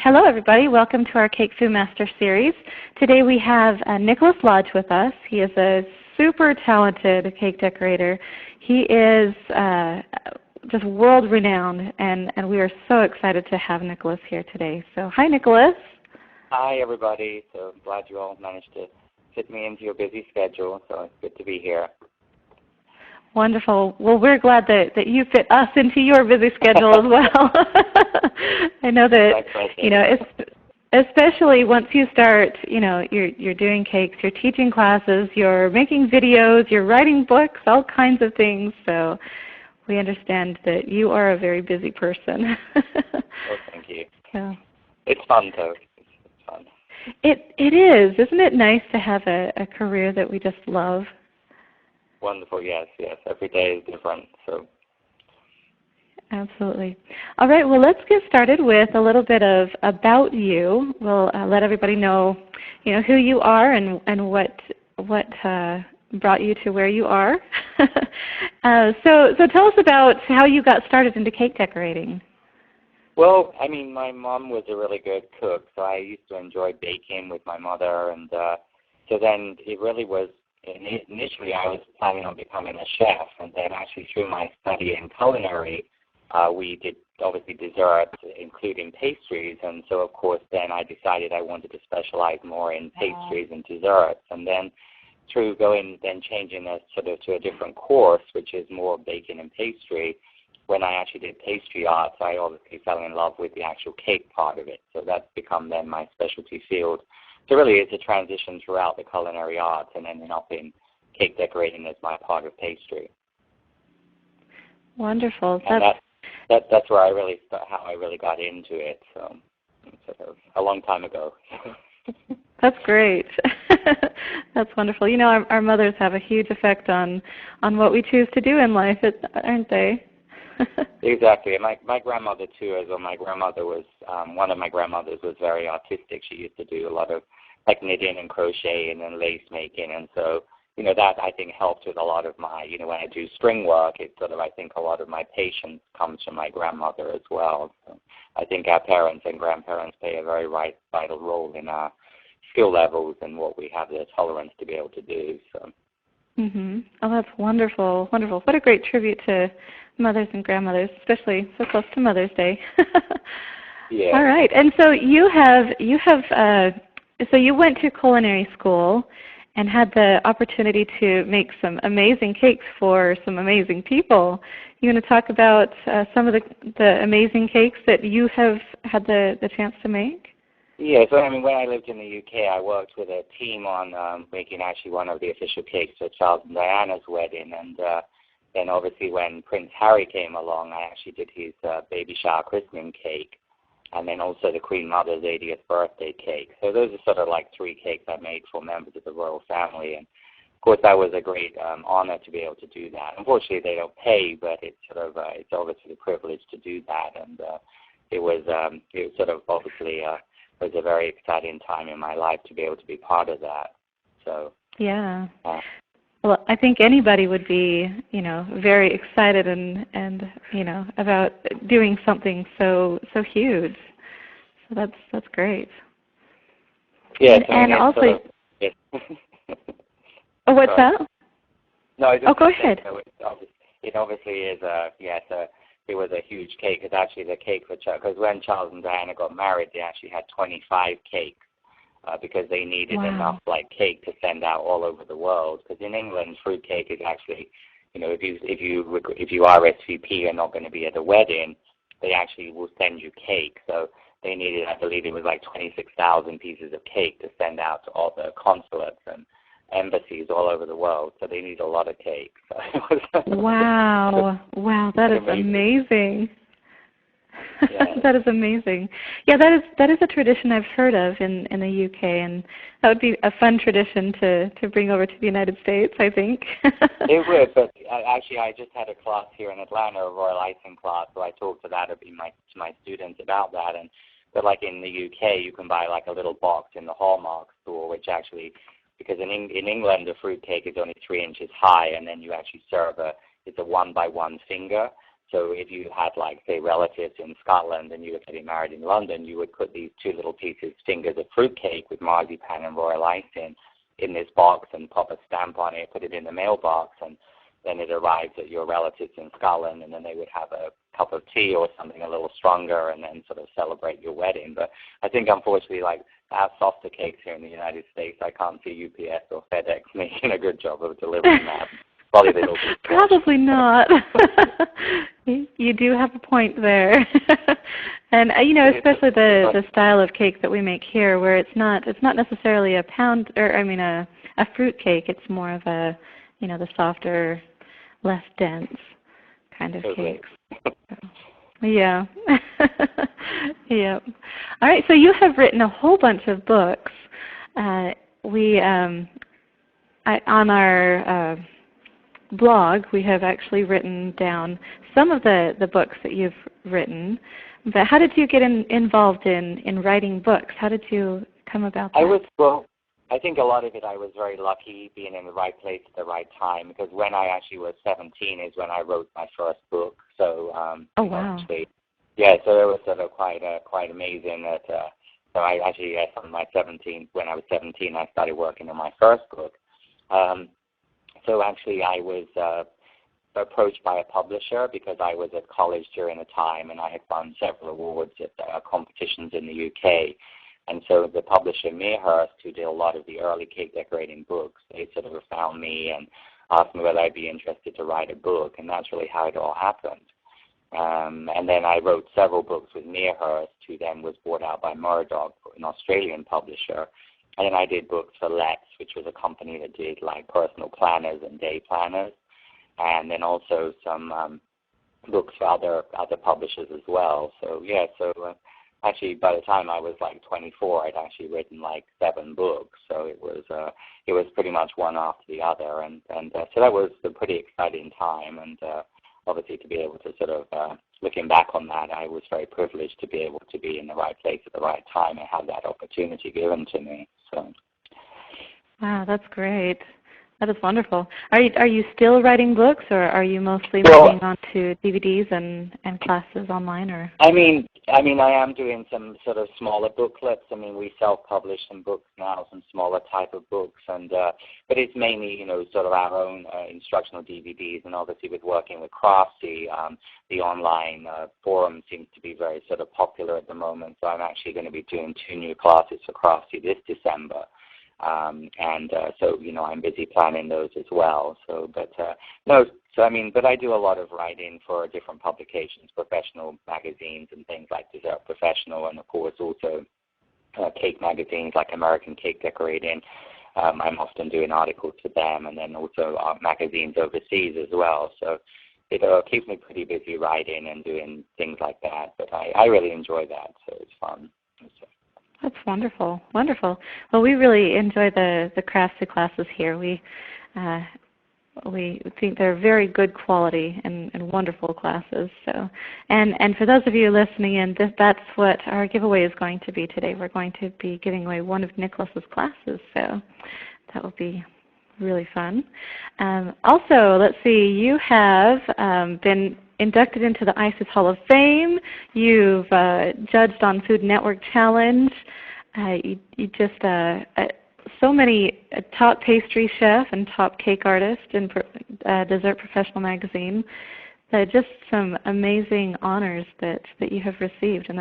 Hello, everybody. Welcome to our CakeFu Master Series. Today we have Nicholas Lodge with us. He is a super talented cake decorator. He is just world-renowned, and we are so excited to have Nicholas here today. So, hi, Nicholas. Hi, everybody. So glad you all managed to fit me into your busy schedule. So it's good to be here. Wonderful. Well, we're glad that you fit us into your busy schedule as well. I know that, especially once you start, you're doing cakes, you're teaching classes, you're making videos, you're writing books, all kinds of things. So we understand that you are a very busy person. Oh, thank you. Yeah. It's fun, though. It's fun. It is. Isn't it nice to have a career that we just love? Wonderful, yes. Every day is different. So. Absolutely. All right, well, let's get started with a little bit of about you. We'll let everybody know, who you are and what brought you to where you are. So tell us about how you got started into cake decorating. Well, my mom was a really good cook, so I used to enjoy baking with my mother, and so then it really was. Initially, I was planning on becoming a chef, and then actually through my study in culinary, we did obviously desserts, including pastries, and so of course then I decided I wanted to specialize more in pastries and desserts, and then through changing to a different course, which is more baking and pastry, when I actually did pastry arts, I obviously fell in love with the actual cake part of it, so that's become then my specialty field. So really it's a transition throughout the culinary arts and ending up in cake decorating as my part of pastry. Wonderful. And that's where how I really got into it. So a long time ago. That's great. That's wonderful. Our mothers have a huge effect on what we choose to do in life, aren't they? Exactly. And my grandmother too, as well. My grandmother was one of my grandmothers was very artistic. She used to do a lot of like knitting and crocheting and lace making, and so that I think helped with a lot of my when I do string work, it's I think a lot of my patience comes from my grandmother as well. So I think our parents and grandparents play a very vital role in our skill levels and what we have the tolerance to be able to do. So. Mhm. Oh, that's wonderful. Wonderful. What a great tribute to mothers and grandmothers, especially so close to Mother's Day. Yeah. All right. And so so you went to culinary school and had the opportunity to make some amazing cakes for some amazing people. You want to talk about some of the amazing cakes that you have had the chance to make? Yeah, so when I lived in the UK, I worked with a team on making actually one of the official cakes for Charles and Diana's wedding, and then obviously when Prince Harry came along, I actually did his baby shower christening cake, and then also the Queen Mother's 80th birthday cake. So those are sort of like three cakes I made for members of the royal family, and of course that was a great honor to be able to do that. Unfortunately, they don't pay, but it's it's obviously a privilege to do that, and it was obviously. It was a very exciting time in my life to be able to be part of that. So yeah. Well, I think anybody would be, very excited and about doing something so huge. So that's great. Yes, and also. Oh, what's that? No, go ahead. It obviously is it was a huge cake. It's actually the cake because when Charles and Diana got married, they actually had 25 cakes because they needed enough cake to send out all over the world. Because in England, fruit cake is actually, if you RSVP and not going to be at the wedding, they actually will send you cake. So they needed, I believe it was like 26,000 pieces of cake to send out to all the consulates and embassies all over the world, so they need a lot of cake. So wow, that is amazing. Yeah. That is amazing. Yeah, that is a tradition I've heard of in the UK, and that would be a fun tradition to bring over to the United States, I think. It would, but actually I just had a class here in Atlanta, a royal icing class, so I talked to my students about that, but like in the UK, you can buy like a little box in the Hallmark store, which actually, because in England the fruit cake is only 3 inches high, and then you actually serve it's a 1 by 1 finger. So if you had, like, say, relatives in Scotland and you were getting married in London, you would put these two little pieces, fingers of fruitcake with marzipan and royal icing in this box and pop a stamp on it, put it in the mailbox, and then it arrives at your relatives in Scotland, and then they would have a cup of tea or something a little stronger and then sort of celebrate your wedding. But I think, unfortunately, like, our softer cakes here in the United States, I can't see UPS or FedEx making a good job of delivering that. Probably not. You do have a point there. And especially the style of cake that we make here, where it's not necessarily a pound, or a fruit cake. It's more of a, the softer, less dense kind of cakes. Yeah. Yeah. All right. So you have written a whole bunch of books. On our blog, we have actually written down some of the books that you've written. But how did you get involved in writing books? How did you come about that? I think a lot of it, I was very lucky being in the right place at the right time, because when I actually was 17 is when I wrote my first book. So, oh, wow. so it was sort of quite amazing that, so I actually, yes, when I was 17, I started working on my first book. So actually I was approached by a publisher because I was at college during the time, and I had won several awards at competitions in the UK. And so the publisher, Mayhurst, who did a lot of the early cake decorating books, they sort of found me and asked me whether I'd be interested to write a book, and that's really how it all happened. And then I wrote several books with Mayhurst, who then was bought out by Murdoch, an Australian publisher. And then I did books for Lex, which was a company that did, like, personal planners and day planners, and then also some books for other publishers as well. So actually, by the time I was like 24, I'd actually written like 7 books. So it was pretty much one after the other, and so that was a pretty exciting time. And obviously, to be able to sort of looking back on that, I was very privileged to be able to be in the right place at the right time and have that opportunity given to me. So. Wow, that's great. That is wonderful. Are you still writing books, or are you mostly moving on to DVDs and classes online? Or I am doing some sort of smaller booklets. We self-publish some books now, some smaller type of books, and but it's mainly sort of our own instructional DVDs. And obviously, with working with Craftsy, the online forum seems to be very sort of popular at the moment. So I'm actually going to be doing 2 new classes for Craftsy this December. So I'm busy planning those as well. So, but I do a lot of writing for different publications, professional magazines and things like Dessert Professional, and of course also cake magazines like American Cake Decorating. I'm often doing articles for them, and then also magazines overseas as well. So it keeps me pretty busy writing and doing things like that. But I really enjoy that, so it's fun. So. That's wonderful, wonderful. Well, we really enjoy the Craftsy classes here. We think they're very good quality and wonderful classes. So, and for those of you listening in, that's what our giveaway is going to be today. We're going to be giving away one of Nicholas's classes. So that will be really fun. Also, let's see. You have been inducted into the ISIS Hall of Fame. You've judged on Food Network Challenge. You just so many top pastry chef and top cake artist in Dessert Professional magazine. Just some amazing honors that you have received, and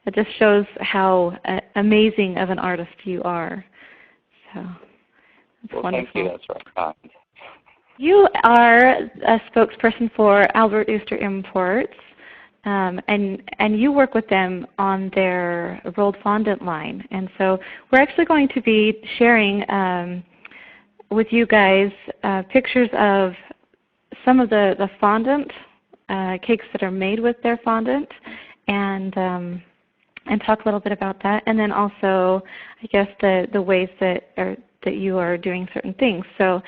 it just shows how amazing of an artist you are. So it's wonderful. Thank you. That's very kind. You are a spokesperson for Albert Ooster Imports, and you work with them on their rolled fondant line. And so we're actually going to be sharing with you guys pictures of some of the fondant cakes that are made with their fondant, and talk a little bit about that. And then also, I guess, the ways that you are doing certain things. So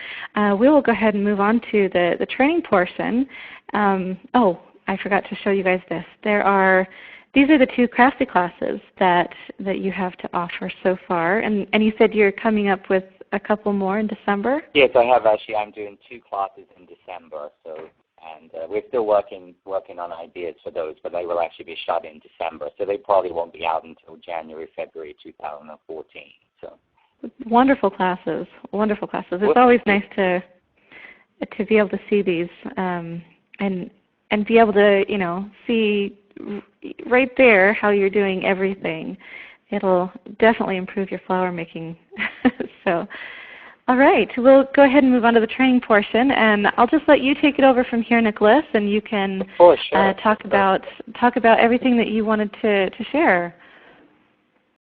we will go ahead and move on to the training portion. Oh, I forgot to show you guys this. These are the 2 Craftsy classes that you have to offer so far. And you said you're coming up with a couple more in December? Yes, I have actually. I'm doing 2 classes in December. So And we're still working on ideas for those, but they will actually be shot in December, so they probably won't be out until January, February 2014. So wonderful classes, wonderful classes. It's always nice to be able to see these and be able to see right there how you're doing everything. It'll definitely improve your flower making. So. All right, we'll go ahead and move on to the training portion, and I'll just let you take it over from here, Nicholas, and you can talk about everything that you wanted to share.